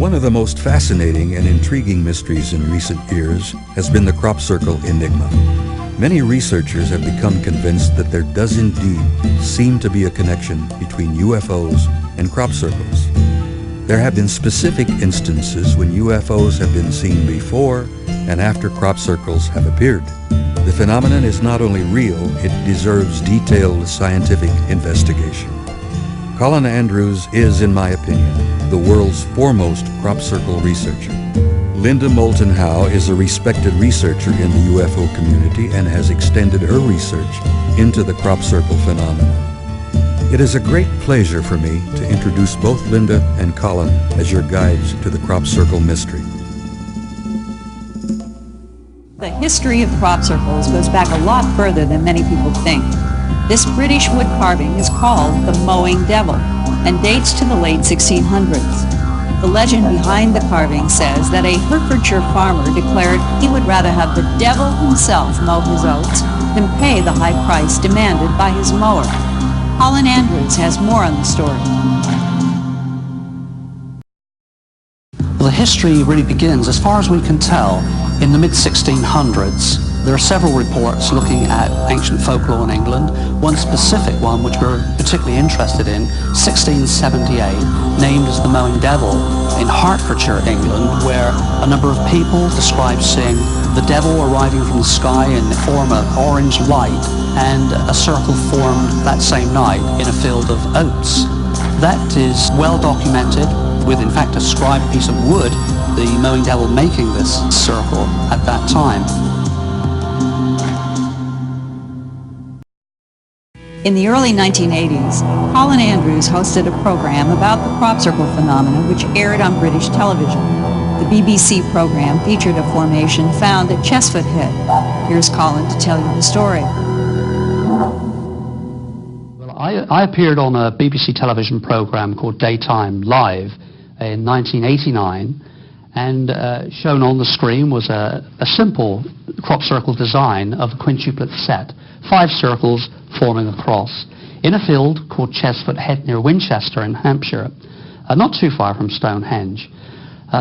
One of the most fascinating and intriguing mysteries in recent years has been the crop circle enigma. Many researchers have become convinced that there does indeed seem to be a connection between UFOs and crop circles. There have been specific instances when UFOs have been seen before and after crop circles have appeared. The phenomenon is not only real, it deserves detailed scientific investigation. Colin Andrews is, in my opinion, the world's foremost crop circle researcher. Linda Moulton Howe is a respected researcher in the UFO community and has extended her research into the crop circle phenomenon. It is a great pleasure for me to introduce both Linda and Colin as your guides to the crop circle mystery. The history of crop circles goes back a lot further than many people think. This British wood carving is called the Mowing Devil and dates to the late 1600s. The legend behind the carving says that a Herefordshire farmer declared he would rather have the devil himself mow his oats than pay the high price demanded by his mower. Colin Andrews has more on the story. Well, the history really begins, as far as we can tell, in the mid-1600s. There are several reports looking at ancient folklore in England. One specific one, which we're particularly interested in, 1678, named as the Mowing Devil in Hertfordshire, England, where a number of people describe seeing the devil arriving from the sky in the form of orange light, and a circle formed that same night in a field of oats. That is well documented, with in fact a scribed piece of wood, the Mowing Devil making this circle at that time. In the early 1980s, Colin Andrews hosted a program about the crop circle phenomenon which aired on British television. The BBC program featured a formation found at Chesfoot Head. Here's Colin to tell you the story. Well, I appeared on a BBC television program called Daytime Live in 1989, and shown on the screen was a simple crop circle design of a quintuplet set, 5 circles forming a cross, in a field called Chesfoot Head near Winchester in Hampshire, not too far from Stonehenge.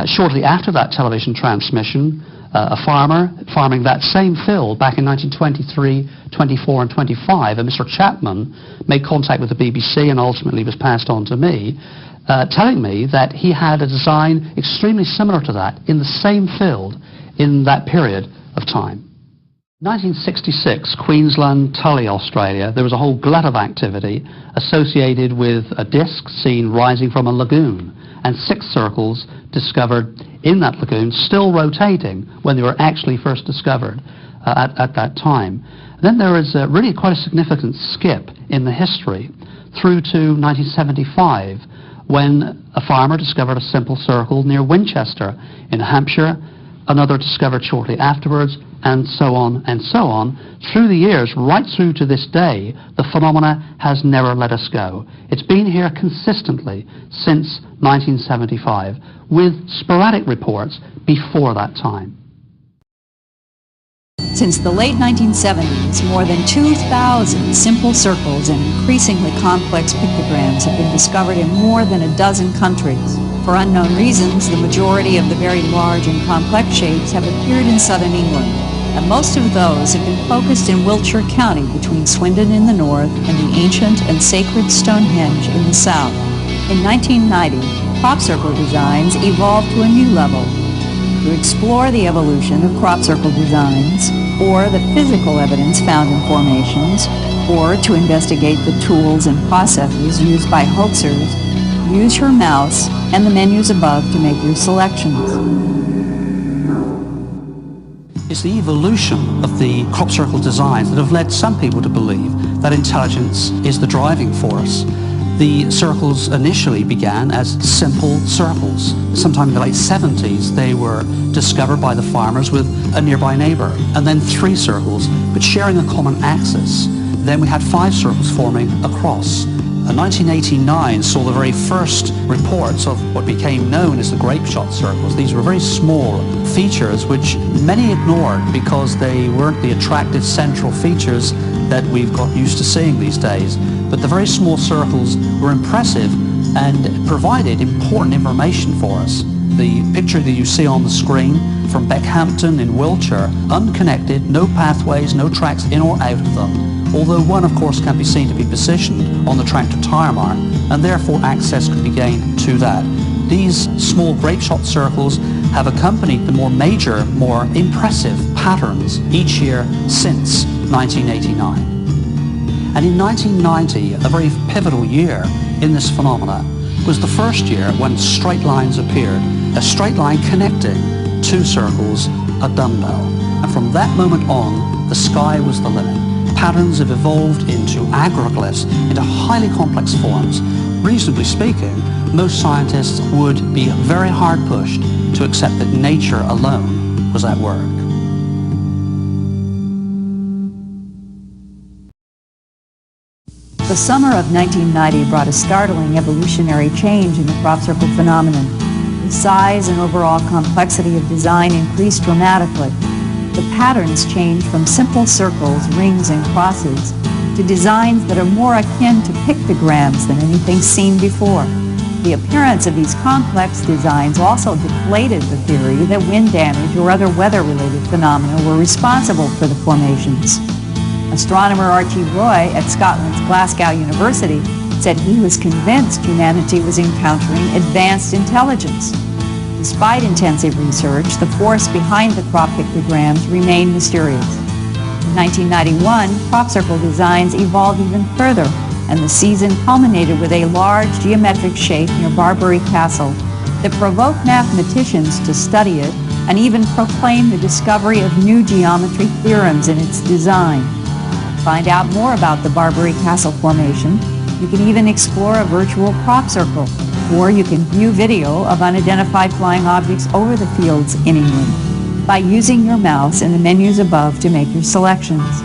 Shortly after that television transmission, a farmer farming that same field back in 1923, 24 and 25, and Mr. Chapman made contact with the BBC and ultimately was passed on to me, telling me that he had a design extremely similar to that in the same field in that period of time. 1966, Queensland, Tully, Australia, there was a whole glut of activity associated with a disc seen rising from a lagoon and 6 circles discovered in that lagoon, still rotating when they were actually first discovered at that time. Then there is really quite a significant skip in the history through to 1975, when a farmer discovered a simple circle near Winchester in Hampshire, another discovered shortly afterwards, and so on and so on. Through the years, right through to this day, the phenomena has never let us go. It's been here consistently since 1975, with sporadic reports before that time. Since the late 1970s, more than 2,000 simple circles and increasingly complex pictograms have been discovered in more than a dozen countries. For unknown reasons, the majority of the very large and complex shapes have appeared in southern England, and most of those have been focused in Wiltshire County between Swindon in the north and the ancient and sacred Stonehenge in the south. In 1990, crop circle designs evolved to a new level. To explore the evolution of crop circle designs, or the physical evidence found in formations, or to investigate the tools and processes used by hoaxers, use your mouse and the menus above to make your selections. It's the evolution of the crop circle designs that have led some people to believe that intelligence is the driving force. The circles initially began as simple circles. Sometime in the late 70s, they were discovered by the farmers with a nearby neighbor, and then 3 circles, but sharing a common axis. Then we had 5 circles forming a cross. 1989 saw the very first reports of what became known as the grape shot circles. These were very small features which many ignored because they weren't the attractive central features that we've got used to seeing these days. But the very small circles were impressive and provided important information for us. The picture that you see on the screen from Beckhampton in Wiltshire, unconnected, no pathways, no tracks in or out of them, although one of course can be seen to be positioned on the track to Tyrmar, and therefore access could be gained to that. These small grape-shot circles have accompanied the more major, more impressive patterns each year since 1989. And in 1990, a very pivotal year in this phenomena, was the first year when straight lines appeared, a straight line connecting two circles, a dumbbell. And from that moment on, the sky was the limit. Patterns have evolved into agro-glyphs, into highly complex forms. Reasonably speaking, most scientists would be very hard pushed to accept that nature alone was at work. The summer of 1990 brought a startling evolutionary change in the crop circle phenomenon. The size and overall complexity of design increased dramatically. The patterns changed from simple circles, rings, and crosses to designs that are more akin to pictograms than anything seen before. The appearance of these complex designs also deflated the theory that wind damage or other weather-related phenomena were responsible for the formations. Astronomer Archie Roy at Scotland's Glasgow University said he was convinced humanity was encountering advanced intelligence. Despite intensive research, the force behind the crop pictograms remained mysterious. In 1991, crop circle designs evolved even further, and the season culminated with a large geometric shape near Barbary Castle that provoked mathematicians to study it and even proclaimed the discovery of new geometry theorems in its design. Find out more about the Barbary Castle formation. You can even explore a virtual crop circle, or you can view video of unidentified flying objects over the fields in England by using your mouse in the menus above to make your selections.